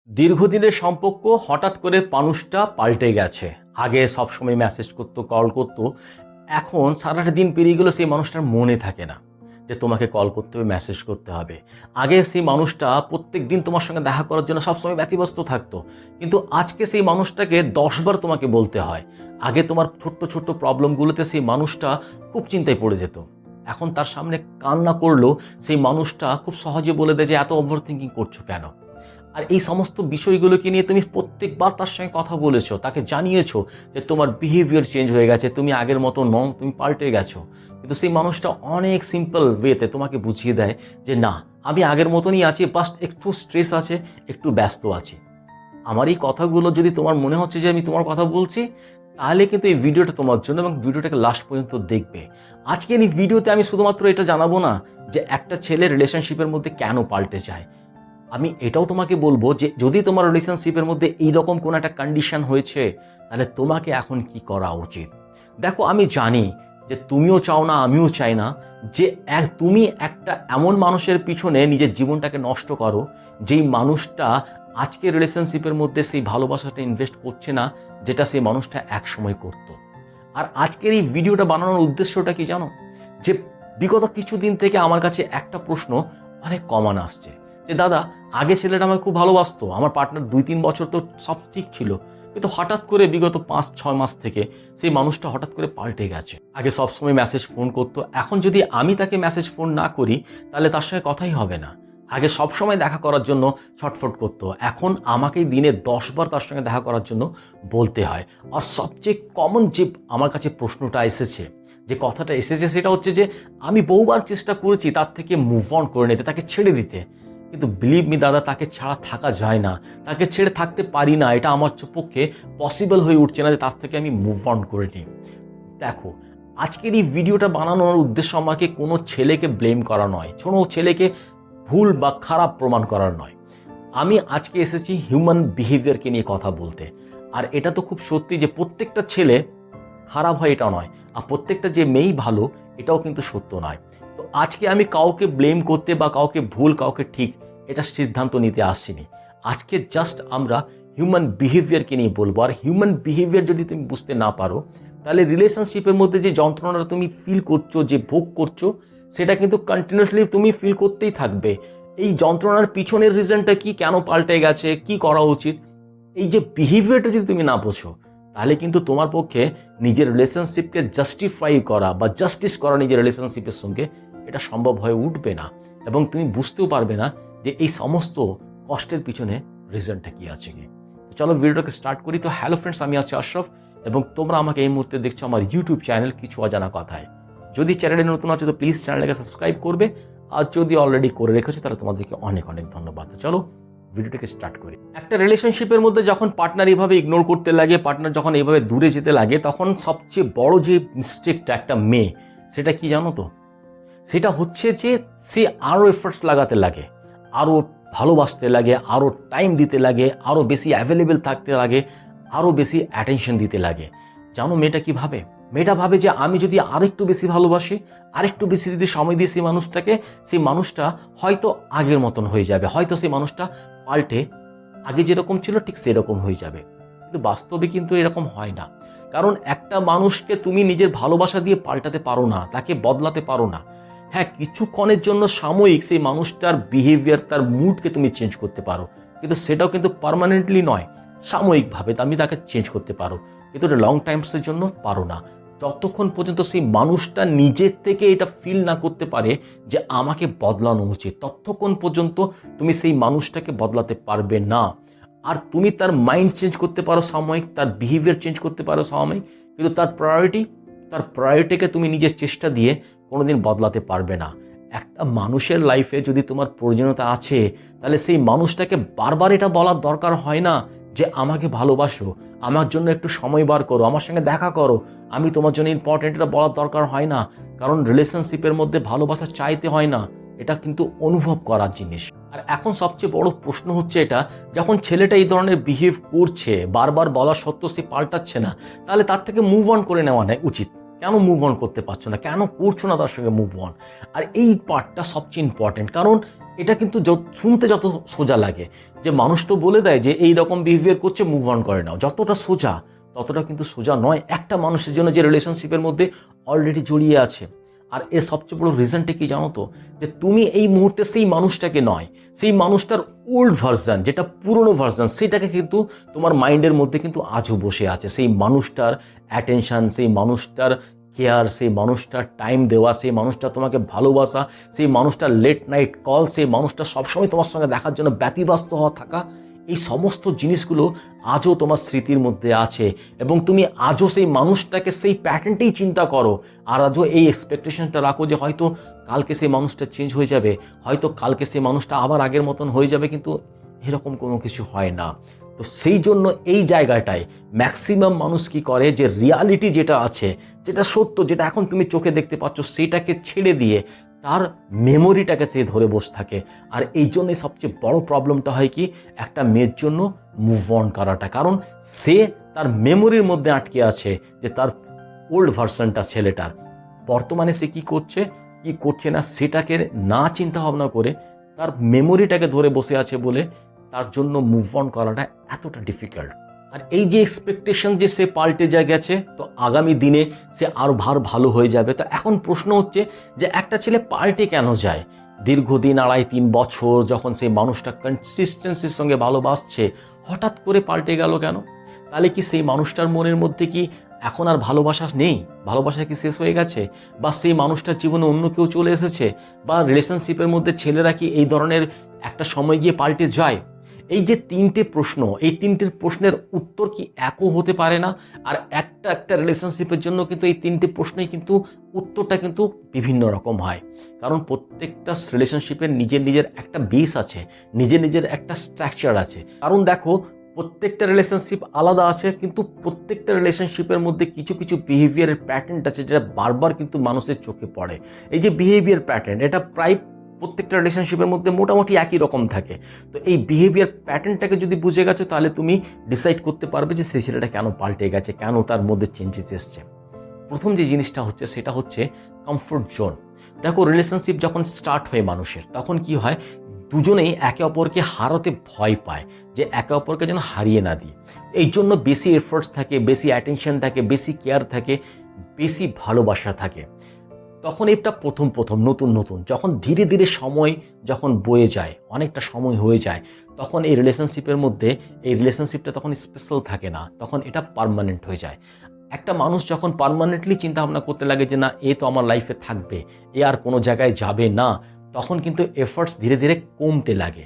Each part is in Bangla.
দীর্ঘদিনের সম্পর্ক হঠাৎ করে মানুষটা পাল্টে গেছে। আগে সবসময় মেসেজ করতো, কল করতো, এখন সারাটা দিন পেরিয়ে গেলেও সেই মানুষটার মনে থাকে না যে তোমাকে কল করতে হবে, মেসেজ করতে হবে। আগে সেই মানুষটা প্রত্যেক দিন তোমার সঙ্গে দেখা করার জন্য সবসময় ব্যতিব্যস্ত থাকতো, কিন্তু আজকে সেই মানুষটাকে 10বার তোমাকে বলতে হয়। আগে তোমার ছোট্ট ছোট্ট প্রবলেমগুলোতে সেই মানুষটা খুব চিন্তায় পড়ে যেত, এখন তার সামনে কান্না করলেও সেই মানুষটা খুব সহজে বলে দেয় যে এত ওভার থিঙ্কিং করছো কেন। আর এই সমস্ত বিষয়গুলোকে নিয়ে তুমি প্রত্যেকবার তার সঙ্গে কথা বলেছো, তাকে জানিয়েছো যে তোমার বিহেভিয়ার চেঞ্জ হয়ে গেছে, তুমি আগের মতো নও, তুমি পাল্টে গেছো। কিন্তু সেই মানুষটা অনেক সিম্পল ওয়েতে তোমাকে বুঝিয়ে দেয় যে না, আমি আগের মতনই আছি, বাস একটু স্ট্রেস আছে, একটু ব্যস্ত আছি। আমার এই কথাগুলো যদি তোমার মনে হচ্ছে যে আমি তোমার কথা বলছি, তাহলে কিন্তু এই ভিডিওটা তোমার জন্য, এবং ভিডিওটাকে লাস্ট পর্যন্ত দেখবে। আজকের এই ভিডিওতে আমি শুধুমাত্র এটা জানাবো না যে একটা ছেলে রিলেশনশিপের মধ্যে কেন পাল্টে যায়, আমি এটাও তোমাকে বলবো যে যদি তোমার রিলেশনশিপের মধ্যে এইরকম কোনো একটা কন্ডিশন হয়েছে, তাহলে তোমাকে এখন কি করা উচিত। দেখো, আমি জানি যে তুমিও চাও না, আমিও চাই না যে তুমি একটা এমন মানুষের পিছনে নিজের জীবনটাকে নষ্ট করো, যেই মানুষটা আজকে রিলেশনশিপের মধ্যে সেই ভালোবাসাটা ইনভেস্ট করছে না, যেটা সেই মানুষটা একসময় করতো। আর আজকের এই ভিডিওটা বানানোর উদ্দেশ্যটা কি জানো, যে বিগত কিছুদিন থেকে আমার কাছে একটা প্রশ্ন অনেক কমন আসছে যে দাদা, আগে ছেলেটা আমাকে খুব ভালোবাসতো, আমার পার্টনার 2-3 বছর তো সব ঠিক ছিল, কিন্তু হঠাৎ করে বিগত 5-6 মাস থেকে সেই মানুষটা হঠাৎ করে পাল্টে গেছে। আগে সবসময় মেসেজ ফোন করতো, এখন যদি আমি তাকে মেসেজ ফোন না করি তাহলে তার সঙ্গে কথাই হবে না। আগে সবসময় দেখা করার জন্য ছটফট করতো, এখন আমাকেই দিনে 10বার তার সঙ্গে দেখা করার জন্য বলতে হয়। আর সবচেয়ে কমন যে আমার কাছে প্রশ্নটা এসেছে, যে কথাটা এসেছে, সেটা হচ্ছে যে আমি বহুবার চেষ্টা করেছি তার থেকে মুভ অন করে নিতে, তাকে ছেড়ে দিতে, কিন্তু বিলিভ মি দাদা, তাকে ছাড়া থাকা যায় না, তাকে ছেড়ে থাকতে পারি না, এটা আমার পক্ষে পসিবল হয়ে উঠছে না যে তার থেকে আমি মুভ অন করে নিই। দেখো, আজকের এই ভিডিওটা বানানোর উদ্দেশ্য আমাকে কোনো ছেলেকে ব্লেম করা নয়, কোনো ছেলেকে ভুল বা খারাপ প্রমাণ করার নয়। আমি আজকে এসেছি হিউম্যান বিহেভিয়ারকে নিয়ে কথা বলতে। আর এটা তো খুব সত্যি যে প্রত্যেকটা ছেলে খারাপ হয় এটা নয়, আর প্রত্যেকটা যে মেয়েই ভালো এটাও কিন্তু সত্য নয়। তো আজকে আমি কাউকে ব্লেম করতে বা কাউকে ভুল কাউকে ঠিক এটা সিদ্ধান্ত নিতে আসছিনি। আজকে জাস্ট আমরা হিউম্যান বিহেভিয়ারকে নিয়ে বলবো। আর হিউম্যান বিহেভিয়ার যদি তুমি বুঝতে না পারো, তাহলে রিলেশনশিপের মধ্যে যে যন্ত্রণাটা তুমি ফিল করছো, যে ভোগ করছো, সেটা কিন্তু কন্টিনিউয়াসলি তুমি ফিল করতেই থাকবে। এই যন্ত্রণার পিছনের রিজনটা কি, কেন পাল্টে গেছে, কি করা উচিত, এই যে বিহেভিয়ারটা যদি তুমি না বোঝো, তাহলে কিন্তু তোমার পক্ষে নিজের রিলেশনশিপকে জাস্টিফাই করা বা জাস্টিস করা নিজের রিলেশনশিপের সঙ্গে, এটা সম্ভব হয়ে উঠবে না, এবং তুমি বুঝতেও পারবে না যে এই সমস্ত কষ্টের পিছনে রিজনটা কি আছে কি। চলো ভিডিওটাকে স্টার্ট করি। তো হ্যালো ফ্রেন্ডস, আমি আছি আশরাফ, এবং তোমরা আমাকে এই মুহূর্তে দেখছো আমার ইউটিউব চ্যানেল কিছু অজানা কথায়। যদি চ্যানেলে নতুন আছে তো প্লিজ চ্যানেলটাকে সাবস্ক্রাইব করবে, আর যদি অলরেডি করে রেখেছো তাহলে তোমাদেরকে অনেক অনেক ধন্যবাদ। তো চলো ভিডিওটাকে স্টার্ট করি। একটা রিলেশনশিপের মধ্যে যখন পার্টনার এইভাবে ইগনোর করতে লাগে, পার্টনার যখন এইভাবে দূরে যেতে লাগে, তখন সবচেয়ে বড় যে মিস্টেকটা একটা মেয়ে, সেটা কি জানো তো, সেটা হচ্ছে যে সে আরও এফোর্টস লাগাতে লাগে, আরও ভালোবাসতে লাগে, আরও টাইম দিতে লাগে, আরও বেশি অ্যাভেলেবেল থাকতে লাগে, আরও বেশি অ্যাটেনশন দিতে লাগে। জানো মেয়েটা কি ভাবে? মেয়েটা ভাবে যে আমি যদি আরেকটু বেশি ভালোবাসি, আরেকটু বেশি যদি সময় দিই সেই মানুষটাকে, সেই মানুষটা হয়তো আগের মতন হয়ে যাবে, হয়তো সেই মানুষটা পাল্টে আগে যেরকম ছিল ঠিক সেরকম হয়ে যাবে। কিন্তু বাস্তবে কিন্তু এরকম হয় না। কারণ একটা মানুষকে তুমি নিজের ভালোবাসা দিয়ে পাল্টাতে পারো না, তাকে বদলাতে পারো না। হ্যাঁ, কিছুক্ষণের জন্য সাময়িক সেই মানুষটার বিহেভিয়ার, তার মুডকে তুমি চেঞ্জ করতে পারো, কিন্তু সেটাও কিন্তু পার্মানেন্টলি নয়, সাময়িকভাবে আমি তাকে চেঞ্জ করতে পারো, কিন্তু এটা লং টাইমসের জন্য পারো না। যতক্ষণ পর্যন্ত সেই মানুষটা নিজের থেকে এটা ফিল না করতে পারে যে আমাকে বদলানো উচিত, ততক্ষণ পর্যন্ত তুমি সেই মানুষটাকে বদলাতে পারবে না। আর তুমি তার মাইন্ড চেঞ্জ করতে পারো সাময়িক, তার বিহেভিয়ার চেঞ্জ করতে পারো সাময়িক, কিন্তু তার প্রায়োরিটিকে তুমি নিজের চেষ্টা দিয়ে কোনোদিন বদলাতে পারবে না। একটা মানুষের লাইফে যদি তোমার প্রয়োজনীয়তা আছে, তাহলে সেই মানুষটাকে বারবার এটা বলার দরকার হয় না যে আমাকে ভালোবাসো, আমার জন্য একটু সময় বার করো, আমার সঙ্গে দেখা করো, আমি তোমার জন্য ইম্পর্টেন্ট, এটা বলার দরকার হয় না। কারণ রিলেশনশিপের মধ্যে ভালোবাসা চাইতে হয় না, এটা কিন্তু অনুভব করার জিনিস। আর এখন সবচেয়ে বড় প্রশ্ন হচ্ছে এটা, যখন ছেলেটা এই ধরনের বিহেভ করছে, বারবার বলা সত্ত্বেও সে পাল্টাচ্ছে না, তাহলে তার থেকে মুভ অন করে নেওয়া উচিত। কেন মুভ অন করতে পারছো না, কেন করছো না তার সঙ্গে মুভ অন? আর এই পার্টটা সবচেয়ে ইম্পর্টেন্ট, কারণ এটা কিন্তু শুনতে যত সোজা লাগে যে মানুষ তো বলে দেয় যে এই রকম বিহেভিয়ার করছে, মুভ অন করে নাও, যতটা সোজা ততটা কিন্তু সোজা নয় একটা মানুষের জন্য যে রিলেশনশিপের মধ্যে অলরেডি জড়িয়ে আছে। আর এর সবচেয়ে বড় রিজনটা কি জানো তো, যে তুমি এই মুহূর্তে সেই মানুষটাকে নয়, সেই মানুষটার ওল্ড ভার্সন, যেটা পুরনো ভার্সন, সেটাকে কিন্তু তোমার মাইন্ডের মধ্যে কিন্তু আজও বসে আছে। সেই মানুষটার অ্যাটেনশন, সেই মানুষটার কেয়ার, সেই মানুষটার টাইম দেওয়া, সেই মানুষটা তোমাকে ভালোবাসা, সেই মানুষটার লেট নাইট কল, সেই মানুষটা সবসময় তোমার সঙ্গে দেখার জন্য ব্যতিব্যস্ত হওয়া থাকা, এই সমস্ত জিনিসগুলো আজও তোমার স্মৃতির মধ্যে আছে। এবং তুমি আজও সেই মানুষটাকে সেই প্যাটার্নটাই চিন্তা করো, আর আজও এই এক্সপেকটেশনটা রাখো যে হয়তো কালকে সেই মানুষটা চেঞ্জ হয়ে যাবে, হয়তো কালকে সেই মানুষটা আবার আগের মতন হয়ে যাবে, কিন্তু এরকম কোনো কিছু হয় না। তো সেই জন্য এই জায়গাটায় ম্যাক্সিমাম মানুষ কি করে, যে রিয়ালিটি যেটা আছে, যেটা সত্য, যেটা এখন তুমি চোখে দেখতে পাচ্ছ, সেটাকে ছেড়ে দিয়ে তার মেমোরিটাকে সে ধরে বসে থাকে। আর এই জন্যই সবচেয়ে বড় প্রবলেমটা হয় কি, একটা মেয়ের জন্য মুভ অন করাটা, কারণ সে তার মেমোরির মধ্যে আটকে আছে যে তার ওল্ড ভার্সনটা, ছেলেটার বর্তমানে সে কি করছে কি করছে না সেটাকে না চিন্তা ভাবনা করে তার মেমোরিটাকে ধরে বসে আছে বলে তার জন্য মুভ অন করাটা এতটা ডিফিকাল্ট। আর এই যে এক্সপেকটেশন যে সে পাল্টে যা গেছে, তো আগামী দিনে সে আরও ভালো হয়ে যাবে। তো এখন প্রশ্ন হচ্ছে যে একটা ছেলে পাল্টে কেন যায়? দীর্ঘদিন 2.5-3 বছর যখন সেই মানুষটা কনসিস্টেন্সির সঙ্গে ভালোবাসছে, হঠাৎ করে পাল্টে গেল কেন? তাহলে কি সেই মানুষটার মনের মধ্যে কি এখন আর ভালোবাসা নেই? ভালোবাসা কি শেষ হয়ে গেছে? বা সেই মানুষটার জীবনে অন্য কেউ চলে এসেছে? বা রিলেশনশিপের মধ্যে ছেলেরা কি এই ধরনের একটা সময় গিয়ে পাল্টে যায়? এই যে 3টে প্রশ্ন, এই 3টের প্রশ্নের উত্তর কি একও হতে পারে না? আর একটা রিলেশনশিপের জন্য কিন্তু এই 3টে প্রশ্নেই কিন্তু উত্তরটা কিন্তু বিভিন্ন রকম হয়। কারণ প্রত্যেকটা রিলেশনশিপের নিজের একটা বেস আছে, নিজের একটা স্ট্রাকচার আছে। কারণ দেখো, প্রত্যেকটা রিলেশনশিপ আলাদা আছে, কিন্তু প্রত্যেকটা রিলেশনশিপের মধ্যে কিছু বিহেভিয়ারের প্যাটার্ন আছে যেটা বারবার কিন্তু মানুষের চোখে পড়ে। এই যে বিহেভিয়ার প্যাটার্ন, এটা প্রায় প্রত্যেকটা রিলেশনশিপের মধ্যে মোটামুটি একই রকম থাকে। তো এই বিহেভিয়ার প্যাটার্নটাকে যদি বুঝে গেছো, তাহলে তুমি ডিসাইড করতে পারবে যে সেই ছেলেটা কেন পাল্টে গেছে, কেন তার মধ্যে চেঞ্জেস এসছে। প্রথম যে জিনিসটা হচ্ছে সেটা হচ্ছে কমফোর্ট জোন। দেখো, রিলেশনশিপ যখন স্টার্ট হয় মানুষের, তখন কি হয়, দুজনেই একে অপরকে হারাতে ভয় পায়, যে একে অপরকে যেন হারিয়ে না দিই। এই জন্য বেশি এফোর্টস থাকে, বেশি অ্যাটেনশন থাকে, বেশি কেয়ার থাকে, বেশি ভালোবাসা থাকে। তখন এটা প্রথম নতুন যখন ধীরে ধীরে সময় যখন বয়ে যায়, অনেকটা সময় হয়ে যায়, তখন এই রিলেশনশিপের মধ্যে এই রিলেশনশিপটা তখন স্পেশাল থাকে না, তখন এটা পার্মানেন্ট হয়ে যায়। একটা মানুষ যখন পার্মানেন্টলি চিন্তা ভাবনা করতে লাগে যে না, এ তো আমার লাইফে থাকবে, এ আর কোনো জায়গায় যাবে না, তখন কিন্তু এফর্টস ধীরে ধীরে কমতে লাগে।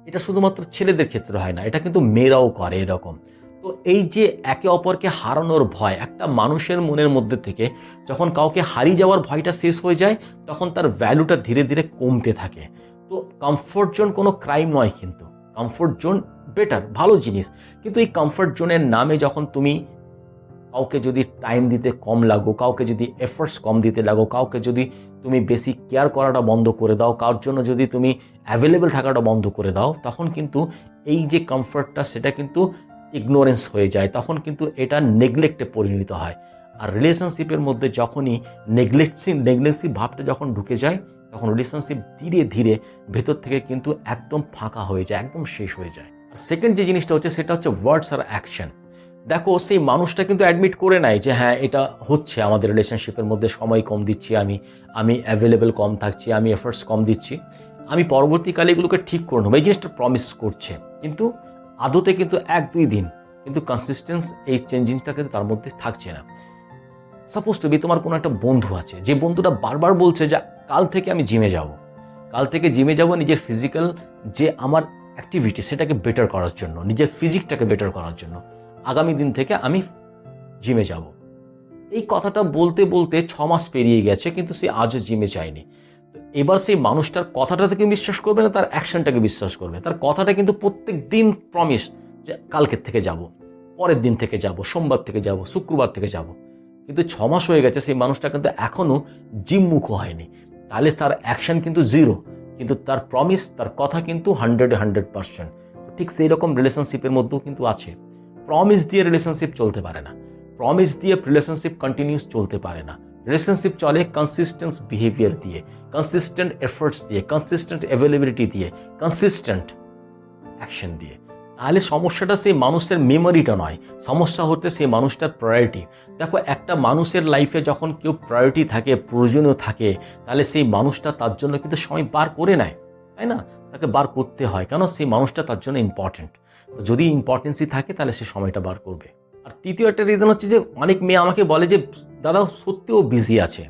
এটা শুধুমাত্র ছেলেদের ক্ষেত্রে হয় না, এটা কিন্তু মেয়েরাও করে এরকম। তো এই যে একে অপরকে হারানোর ভয় একটা মানুষের মনের মধ্যে থেকে যখন কাউকে হারিয়ে যাওয়ার ভয়টা শেষ হয়ে যায়, তখন তার ভ্যালুটা ধীরে ধীরে কমতে থাকে। তো কমফোর্ট জোন কোনো ক্রাইম নয়, কিন্তু কমফোর্ট জোন বেটার, ভালো জিনিস। কিন্তু এই কমফোর্ট জোনের নামে যখন তুমি কাউকে যদি টাইম দিতে কম লাগো, কাউকে যদি এফোর্টস কম দিতে লাগো, কাউকে যদি তুমি বেশি কেয়ার করাটা বন্ধ করে দাও, কারোর জন্য যদি তুমি অ্যাভেলেবেল থাকাটা বন্ধ করে দাও, তখন কিন্তু এই যে কমফর্টটা সেটা কিন্তু ইগনোরেন্স হয়ে যায়, তখন কিন্তু এটা নেগলেক্টে পরিণত হয়। আর রিলেশনশিপের মধ্যে যখনই নেগলেক্সিভ ভাবটা যখন ঢুকে যায়, তখন রিলেশনশিপ ধীরে ধীরে ভেতর থেকে কিন্তু একদম ফাঁকা হয়ে যায়, একদম শেষ হয়ে যায়। আর সেকেন্ড যে জিনিসটা হচ্ছে সেটা হচ্ছে ওয়ার্ডস আর অ্যাকশন। দেখো, সেই মানুষটা কিন্তু অ্যাডমিট করে নেয় যে হ্যাঁ, এটা হচ্ছে আমাদের রিলেশনশিপের মধ্যে, সময় কম দিচ্ছি আমি অ্যাভেলেবেল কম থাকছি, আমি এফোর্টস কম দিচ্ছি, আমি পরবর্তীকালে এগুলোকে ঠিক করে নেবো, এই জিনিসটা প্রমিস করছে। কিন্তু আদতে কিন্তু 1-2 দিন কিন্তু কনসিস্টেন্স এই চেঞ্জিংটা কিন্তু তার মধ্যে থাকছে না। সাপোজ টু বি তোমার কোনো একটা বন্ধু আছে, যে বন্ধুটা বারবার বলছে যে কাল থেকে আমি জিমে যাব, কাল থেকে জিমে যাব, নিজের ফিজিক্যাল যে আমার অ্যাক্টিভিটি সেটাকে বেটার করার জন্য, নিজের ফিজিকটাকে বেটার করার জন্য আগামী দিন থেকে আমি জিমে যাব। এই কথাটা বলতে বলতে 6 মাস পেরিয়ে গেছে, কিন্তু সে আজও জিমে যায়নি। তো এবার সেই মানুষটার কথাটা থেকে বিশ্বাস করবে না, তার অ্যাকশনটাকে বিশ্বাস করবে। তার কথাটা কিন্তু প্রত্যেক দিন প্রমিস যে কালকের থেকে যাব, পরের দিন থেকে যাব, সোমবার থেকে যাব, শুক্রবার থেকে যাব। কিন্তু 6 মাস হয়ে গেছে, সেই মানুষটা কিন্তু এখনও জিমমুখ হয়নি। তাহলে তার অ্যাকশন কিন্তু 0, কিন্তু তার প্রমিস, তার কথা কিন্তু 100%। ঠিক সেই রকম রিলেশনশিপের মধ্যেও কিন্তু আছে। প্রমিস দিয়ে রিলেশনশিপ চলতে পারে না। প্রমিস দিয়ে রিলেশনশিপ কন্টিনিউস চলতে পারে না। রিলেশনশিপ চলে কনসিস্টেন্ট বিহেভিয়ার দিয়ে, কনসিস্টেন্ট এফোর্টস দিয়ে, কনসিস্টেন্ট অ্যাভেলেবিলিটি দিয়ে, কনসিস্টেন্ট অ্যাকশন দিয়ে। তাহলে সমস্যাটা সেই মানুষের মেমোরিটা নয়, সমস্যা হতে সেই মানুষটার প্রায়োরিটি। দেখো, একটা মানুষের লাইফে যখন কেউ প্রায়োরিটি থাকে, প্রয়োজনীয় থাকে, তাহলে সেই মানুষটা তার জন্য কিন্তু সময় বার করে নেয়, তাই না? তাকে বার করতে হয়, কারণ সেই মানুষটা তার জন্য ইম্পর্টেন্ট। তো যদি ইম্পর্টেন্সই থাকে তাহলে সে সময়টা বার করবে। আর তৃতীয় একটা রিজন হচ্ছে যে অনেক মেয়ে আমাকে বলে যে দাদা সত্যিও বিজি আছে,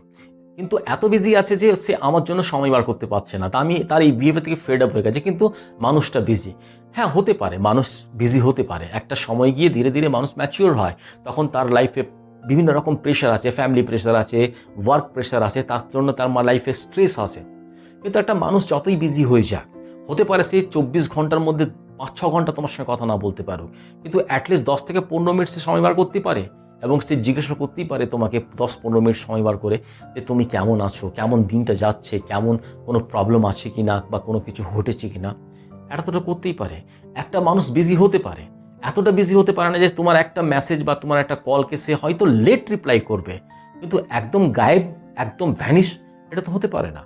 কিন্তু এত বিজি আছে যে সে আমার জন্য সময় বার করতে পারছে না, তা আমি তার এই বিহেভিয়ার থেকে ফেড আপ হয়ে গেছে, কিন্তু মানুষটা বিজি। হ্যাঁ, হতে পারে, মানুষ বিজি হতে পারে। একটা সময় গিয়ে ধীরে ধীরে মানুষ ম্যাচিওর হয়, তখন তার লাইফে বিভিন্ন রকম প্রেশার আছে, ফ্যামিলি প্রেশার আছে, ওয়ার্ক প্রেশার আছে, তার জন্য তার লাইফে স্ট্রেস আছে। কিন্তু একটা মানুষ যতই বিজি হয়ে যাক, হতে পারে সে 24 ঘন্টার মধ্যে 5-6 ঘন্টা তোমার সঙ্গে কথা না বলতে পারো, কিন্তু অ্যাটলিস্ট 10 থেকে 15 মিনিট সে সময় বার করতে পারে, এবং সে জিজ্ঞাসা করতেই পারে তোমাকে 10-15 মিনিট সময় বার করে যে তুমি কেমন আছো, কেমন দিনটা যাচ্ছে, কেমন কোনো প্রবলেম আছে কি না, বা কোনো কিছু ঘটেছে কি না। এতটা করতেই পারে। একটা মানুষ বিজি হতে পারে, এতটা বিজি হতে পারে না যে তোমার একটা মেসেজ বা তোমার একটা কলকে সে হয়তো লেট রিপ্লাই করবে, কিন্তু একদম গায়েব, একদম ভ্যানিশ, এটা তো হতে পারে না।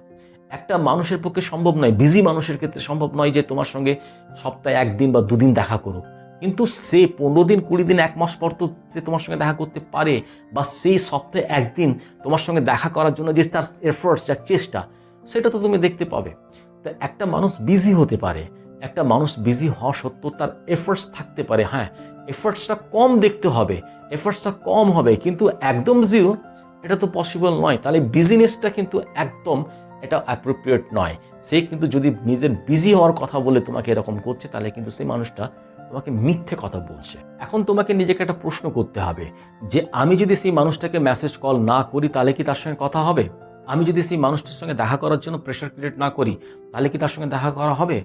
একটা মানুষের পক্ষে সম্ভব নয়, বিজি মানুষের ক্ষেত্রে সম্ভব নয় যে তোমার সঙ্গে সপ্তাহে 1 দিন বা 2 দিন দেখা করুক, কিন্তু সে 15 দিন, 20 দিন, 1 মাস পর তো সে তোমার সঙ্গে দেখা করতে পারে, বা সেই সপ্তাহে 1 দিন তোমার সঙ্গে দেখা করার জন্য যে তার এফোর্টস, যার চেষ্টা, সেটা তো তুমি দেখতে পাবে। তো একটা মানুষ বিজি হতে পারে, একটা মানুষ বিজি হওয়া সত্ত্বেও তার এফোর্টস থাকতে পারে। হ্যাঁ, এফোর্টসটা কম দেখতে হবে, এফোর্টসটা কম হবে, কিন্তু একদম জিরো এটা তো পসিবল নয়। তাহলে বিজিনেসটা কিন্তু একদম এটা অ্যাপ্রোপ্রিয়েট নয়। সে কিন্তু যদি নিজের বিজি হওয়ার কথা বলে তোমাকে এরকম করছে, তাহলে কিন্তু সেই মানুষটা তোমাকে মিথ্যে কথা বলছে। এখন তোমাকে নিজেকে একটা প্রশ্ন করতে হবে যে আমি যদি সেই মানুষটাকে মেসেজ কল না করি, তাহলে কি তার সঙ্গে কথা হবে? আমি যদি সেই মানুষটার সঙ্গে দেখা করার জন্য প্রেশার ক্রিয়েট না করি, তাহলে কি তার সঙ্গে দেখা করা হবে?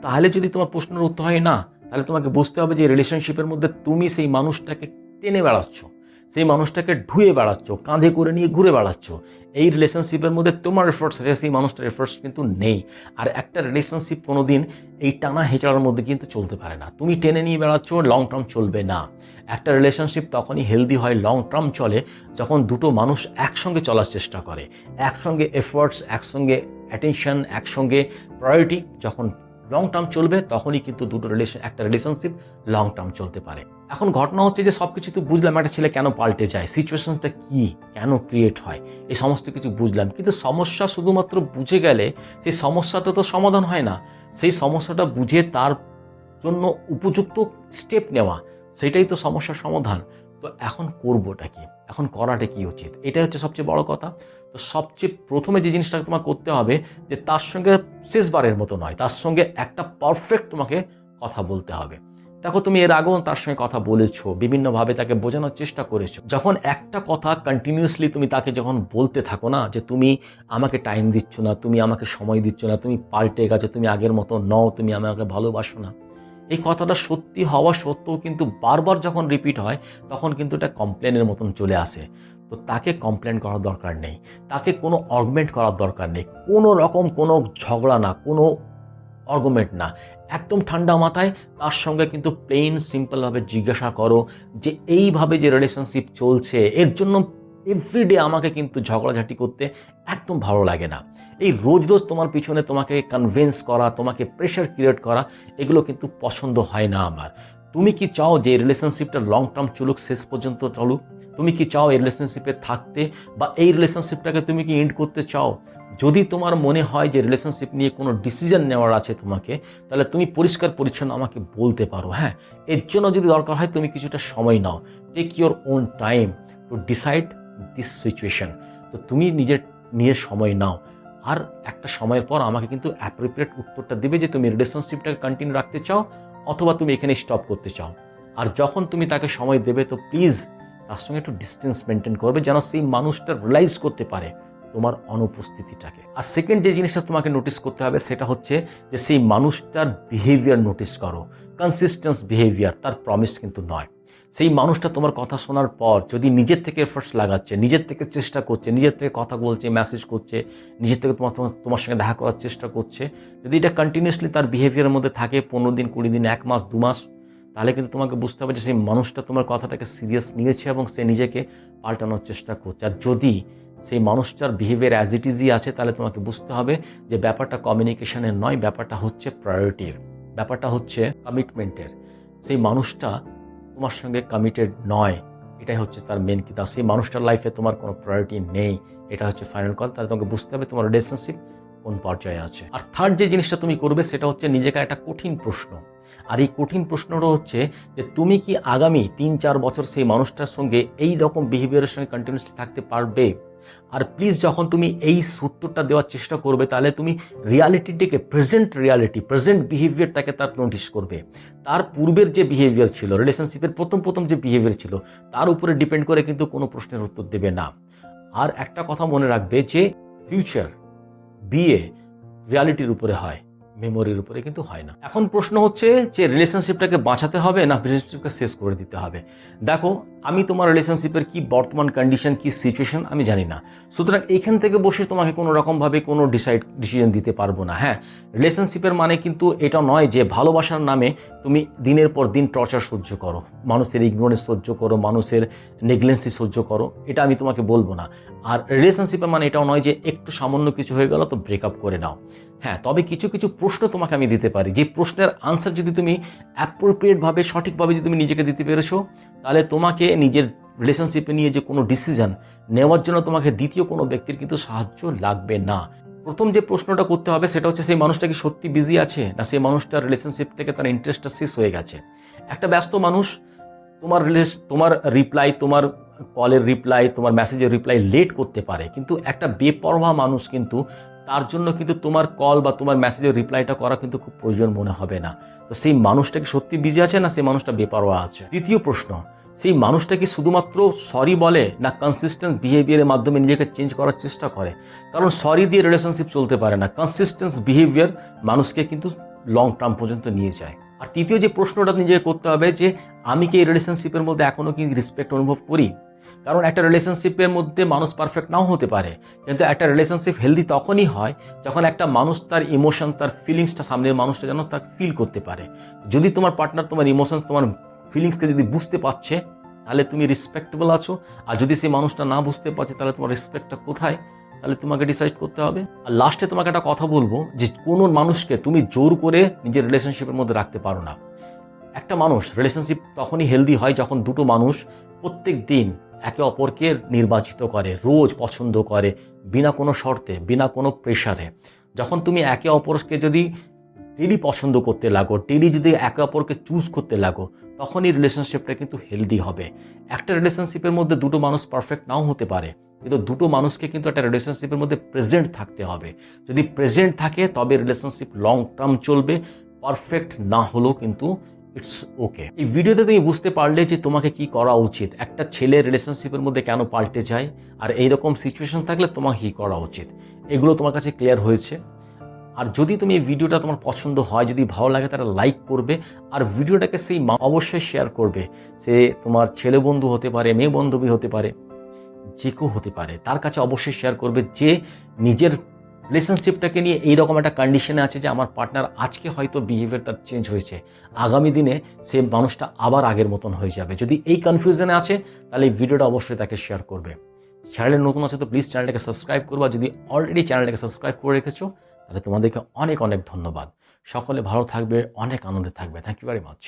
তাহলে যদি তোমার প্রশ্নের উত্তর হয় না, তাহলে তোমাকে বুঝতে হবে যে রিলেশনশিপের মধ্যে তুমি সেই মানুষটাকে টেনে বেড়াচ্ছ, সেই মানুষটাকে ঢুয়ে বেড়াচ্ছ, কাঁধে করে নিয়ে ঘুরে বেড়াচ্ছ। এই রিলেশনশিপের মধ্যে তোমার এফোর্টস আছে, সেই মানুষটার এফোর্টস কিন্তু নেই। আর একটা রিলেশনশিপ কোনো দিন এই টানা হেঁচড়ার মধ্যে কিন্তু চলতে পারে না। তুমি টেনে নিয়ে বেড়াচ্ছ, লং টার্ম চলবে না। একটা রিলেশনশিপ তখনই হেলদি হয়, লং টার্ম চলে, যখন দুটো মানুষ একসঙ্গে চলার চেষ্টা করে, একসঙ্গে এফোর্টস, একসঙ্গে অ্যাটেনশন, একসঙ্গে প্রায়োরিটি যখন লং টার্ম চলবে, তখনই কিন্তু একটা রিলেশনশিপ লং টার্ম চলতে পারে। এখন ঘটনা হচ্ছে যে সব কিছু তো বুঝলাম, একটা ছেলে কেন পাল্টে যায়, সিচুয়েশনটা কি, কেন ক্রিয়েট হয়, এই সমস্ত কিছু বুঝলাম, কিন্তু সমস্যা শুধুমাত্র বুঝে গেলে সেই সমস্যাটা তো সমাধান হয় না। সেই সমস্যাটা বুঝে তার জন্য উপযুক্ত স্টেপ নেওয়া, সেটাই তো সমস্যার সমাধান। তো এখন করবোটা কি, এখন করাটা কি উচিত, এটাই হচ্ছে সবচেয়ে বড় কথা। তো সবচেয়ে প্রথমে যে জিনিসটা তোমাকে করতে হবে, যে তার সঙ্গে শেষবারের মতো নয়, তার সঙ্গে একটা পারফেক্ট তোমাকে কথা বলতে হবে। দেখো, তুমি এর আগেও তার সঙ্গে কথা বলেছো, বিভিন্নভাবে তাকে বোঝানোর চেষ্টা করেছো। যখন একটা কথা কন্টিনিউয়াসলি তুমি তাকে যখন বলতে থাকো না, যে তুমি আমাকে টাইম দিচ্ছ না, তুমি আমাকে সময় দিচ্ছ না, তুমি পাল্টে গেছো, তুমি আগের মতো নও, তুমি আমাকে ভালোবাসো না, এই কথাটা সত্যি হওয়া সত্ত্বেও কিন্তু বারবার যখন রিপিট হয়, তখন কিন্তু এটা কমপ্লেনের মতন চলে আসে। তো তাকে কমপ্লেন করার দরকার নেই, তাকে কোনো আর্গুমেন্ট করার দরকার নেই, কোনো রকম কোনো ঝগড়া না, কোনো আর্গুমেন্ট না, একদম ঠান্ডা মাথায় তার সঙ্গে কিন্তু প্লেন সিম্পলভাবে জিজ্ঞাসা করো যে এইভাবে যে রিলেশনশিপ চলছে, এর জন্য এভরিডে আমাকে কিন্তু ঝগড়াঝাটি করতে একদম ভালো লাগে না। এই রোজ রোজ তোমার পিছনে তোমাকে কনভিন্স করা, তোমাকে প্রেশার ক্রিয়েট করা, এগুলো কিন্তু পছন্দ হয় না আমার। তুমি কি চাও যে রিলেশনশিপটা লং টার্ম চলুক, শেষ পর্যন্ত চলুক? তুমি কি চাও এই রিলেশনশিপে থাকতে, বা এই রিলেশনশিপটাকে তুমি কি এন্ড করতে চাও? যদি তোমার মনে হয় যে রিলেশনশিপ নিয়ে কোনো ডিসিশন নেওয়ার আছে তোমাকে, তাহলে তুমি পরিষ্কার পরিচ্ছন্ন আমাকে বলতে পারো। হ্যাঁ, এর জন্য যদি দরকার হয় তুমি কিছুটা সময় নাও, take your own time to decide this situation. তো তুমি নিজের সময় নাও, আর একটা সময়ের পর আমাকে কিন্তু অ্যাপ্রোপ্রিয়েট উত্তরটা দেবে যে তুমি রিলেশনশিপটাকে কন্টিনিউ রাখতে চাও, অথবা তুমি এখানে স্টপ করতে চাও। আর যখন তুমি তাকে সময় দেবে, তো প্লিজ তার সঙ্গে একটু ডিস্টেন্স মেনটেন করবে, যেন সেই মানুষটা রিয়েলাইজ করতে পারে তোমার অনুপস্থিতিটাকে। আর সেকেন্ড যে জিনিসটা তোমাকে নোটিস করতে হবে, সেটা হচ্ছে যে সেই মানুষটার বিহেভিয়ার নোটিস করো, কনসিস্টেন্স বিহেভিয়ার, তার প্রমিস কিন্তু নয়। সেই মানুষটা তোমার কথা শোনার পর যদি নিজের থেকে এফোর্টস লাগাচ্ছে, নিজের থেকে চেষ্টা করছে, নিজের থেকে কথা বলছে, মেসেজ করছে, নিজের থেকে তোমার সঙ্গে দেখা করার চেষ্টা করছে, যদি এটা কন্টিনিউয়াসলি তার বিহেভিয়ারের মধ্যে থাকে 15 দিন, 20 দিন, 1 মাস, 2 মাস, তাহলে কিন্তু তোমাকে বুঝতে হবে যে সেই মানুষটা তোমার কথাটাকে সিরিয়াস নিয়েছে এবং সে নিজেকে পাল্টানোর চেষ্টা করছে। আর যদি সেই মানুষটার বিহেভিয়ার অ্যাজ ইট ইজই আছে, তাহলে তোমাকে বুঝতে হবে যে ব্যাপারটা কমিউনিকেশনের নয়, ব্যাপারটা হচ্ছে প্রায়োরিটির, ব্যাপারটা হচ্ছে কমিটমেন্টের। সেই মানুষটা তোমার সঙ্গে কমিটেড নয়, এটাই হচ্ছে তার মেন কিতা। সেই মানুষটার লাইফে তোমার কোনো প্রায়োরিটি নেই, এটা হচ্ছে ফাইনাল কল। তাহলে তোমাকে বুঝতে হবে তোমার রিলেশনশিপ কোন পর্যায়ে আছে। আর থার্ড যে জিনিসটা তুমি করবে সেটা হচ্ছে নিজেকে একটা কঠিন প্রশ্ন। আর এই কঠিন প্রশ্নটা হচ্ছে যে তুমি কি আগামী 3-4 বছর সেই মানুষটার সঙ্গে এই রকম বিহেভিয়ারের সঙ্গে কন্টিনিউসলি থাকতে পারবে। আর প্লিজ যখন তুমি এই সূত্রটা দেওয়ার চেষ্টা করবে, তাহলে তুমি রিয়ালিটিটাকে, প্রেজেন্ট বিহেভিয়ারটাকে তার নোটিস করবে। তার পূর্বের যে বিহেভিয়ার ছিল, রিলেশনশিপের প্রথম যে বিহেভিয়ার ছিল, তার উপরে ডিপেন্ড করে কিন্তু কোনো প্রশ্নের উত্তর দেবে না। আর একটা কথা মনে রাখবে যে ফিউচার বিয়ে রিয়ালিটির উপরে হয়, মেমোরির উপরে কিন্তু হয় না। এখন প্রশ্ন হচ্ছে যে রিলেশনশিপটাকে বাঁচাতে হবে না রিলেশনশিপকে শেষ করে দিতে হবে। দেখো, আমি তোমার রিলেশনশিপের কি বর্তমান কন্ডিশন, কি সিচুয়েশন আমি জানি না, সুতরাং এইখান থেকে বসে তোমাকে কোনো রকমভাবে কোনো ডিসিশন দিতে পারবো না। হ্যাঁ, রিলেশনশিপের মানে কিন্তু এটা নয় যে ভালোবাসার নামে তুমি দিনের পর দিন টর্চার সহ্য করো, মানুষের ইগনোরেন্স সহ্য করো, মানুষের নেগলেন্সি সহ্য করো, এটা আমি তোমাকে বলবো না। আর রিলেশনশিপের মানে এটাও নয় যে একটু সামান্য কিছু হয়ে গেল তো ব্রেকআপ করে নাও। হ্যাঁ, তবে কিছু প্রশ্ন তোমাকে আমি দিতে পারি, যে প্রশ্নের আনসার যদি তুমি অ্যাপ্রোপ্রিয়েটভাবে, সঠিকভাবে যদি তুমি নিজেকে দিতে পেরেছো, তাহলে তোমাকে নিজের রিলেশনশিপে নিয়ে যে কোনো ডিসিশন নেওয়ার জন্য তোমাকে দ্বিতীয় কোনো ব্যক্তির কিন্তু সাহায্য লাগবে না। প্রথম যে প্রশ্নটা করতে হবে সেটা হচ্ছে সেই মানুষটা কি সত্যি বিজি আছে, না সেই মানুষটার রিলেশনশিপ থেকে তার ইন্টারেস্টটা শেষ হয়ে গেছে। একটা ব্যস্ত মানুষ তোমার রিপ্লাই, তোমার কলের রিপ্লাই, তোমার মেসেজের রিপ্লাই লেট করতে পারে, কিন্তু একটা বেপরোয়া মানুষ কিন্তু তার জন্য কিন্তু তোমার কল বা তোমার মেসেজের রিপ্লাইটা করা কিন্তু খুব প্রয়োজন মনে হবে না। তো সেই মানুষটা কি সত্যি বিজি আছে, না সেই মানুষটা বেপরোয়া আছে। দ্বিতীয় প্রশ্ন, সেই মানুষটা কি শুধুমাত্র সরি বলে, না কনসিস্টেন্ট বিহেভিয়ারের মাধ্যমে নিজেকে চেঞ্জ করার চেষ্টা করে। কারণ সরি দিয়ে রিলেশনশিপ চলতে পারে না, কনসিস্টেন্ট বিহেভিয়ার মানুষকে কিন্তু লং টার্ম পর্যন্ত নিয়ে যায়। আর তৃতীয় যে প্রশ্নটা নিজেকে করতে হবে যে আমি কি এই রিলেশনশিপের মধ্যে এখনও কি রেসপেক্ট অনুভব করি। কারণ একটা রিলেশনশিপের মধ্যে মানুষ পারফেক্ট নাও হতে পারে, কিন্তু একটা রিলেশনশিপ হেলদি তখনই হয় যখন একটা মানুষ তার ইমোশন, তার ফিলিংসটা সামনের মানুষটা যেন তার ফিল করতে পারে। যদি তোমার পার্টনার তোমার ইমোশনস, তোমার ফিলিংসকে যদি বুঝতে পারছে, তাহলে তুমি রেসপেক্টেবল আছো। আর যদি সেই মানুষটা না বুঝতে পারছে, তাহলে তোমার রেসপেক্টটা কোথায়, তাহলে তোমাকে ডিসাইড করতে হবে। আর লাস্টে তোমাকে একটা কথা বলবো যে কোনো মানুষকে তুমি জোর করে নিজের রিলেশনশিপের মধ্যে রাখতে পারো না। একটা মানুষ রিলেশনশিপ তখনই হেলদি হয় যখন দুটো মানুষ প্রত্যেক দিন একে অপরকে নির্বাচিত করে, রোজ পছন্দ করে, বিনা কোনো শর্তে, বিনা কোনো প্রেশারে। যখন তুমি একে অপরকে যদি ডেলি পছন্দ করতে লাগো, ডেলি যদি একে অপরকে চুজ করতে লাগো, তখনই রিলেশনশিপটা কিন্তু হেলদি হবে। একটা রিলেশনশিপের মধ্যে দুটো মানুষ পারফেক্ট নাও হতে পারে, কিন্তু দুটো মানুষকে কিন্তু একটা রিলেশনশিপের মধ্যে প্রেজেন্ট থাকতে হবে। যদি প্রেজেন্ট থাকে তবে রিলেশনশিপ লং টার্ম চলবে, পারফেক্ট না হলেও কিন্তু ইটস ওকে। এই ভিডিওতে তুমি বুঝতে পারলে যে তোমাকে কি করা উচিত, একটা ছেলে রিলেশনশিপের মধ্যে কেন পাল্টে যায়, আর এইরকম সিচুয়েশন থাকলে তোমাকে কী করা উচিত, এগুলো তোমার কাছে ক্লিয়ার হয়েছে। আর যদি তুমি এই ভিডিওটা তোমার পছন্দ হয়, যদি ভালো লাগে, তাহলে লাইক করবে। আর ভিডিওটাকে সেই অবশ্যই শেয়ার করবে। সে তোমার ছেলে বন্ধু হতে পারে, মেয়ে বান্ধবী হতে পারে, যে কেউ হতে পারে, তার কাছে অবশ্যই শেয়ার করবে যে নিজের রিলেশনশিপটাকে নিয়ে এইরকম একটা কন্ডিশনে আছে যে আমার পার্টনার আজকে হয়তো বিহেভিয়ার তার চেঞ্জ হয়েছে, আগামী দিনে সে মানুষটা আবার আগের মতন হয়ে যাবে। যদি এই কনফিউশনে আছে, তাহলে এই ভিডিওটা অবশ্যই তাকে শেয়ার করবে। চ্যানেলে নতুন আছে তো প্লিজ চ্যানেলটাকে সাবস্ক্রাইব করবা। যদি অলরেডি চ্যানেলটাকে সাবস্ক্রাইব করে রেখেছো, তাহলে তোমাদেরকে অনেক ধন্যবাদ। সকলে ভালো থাকবে, অনেক আনন্দে থাকবে। Thank you very much.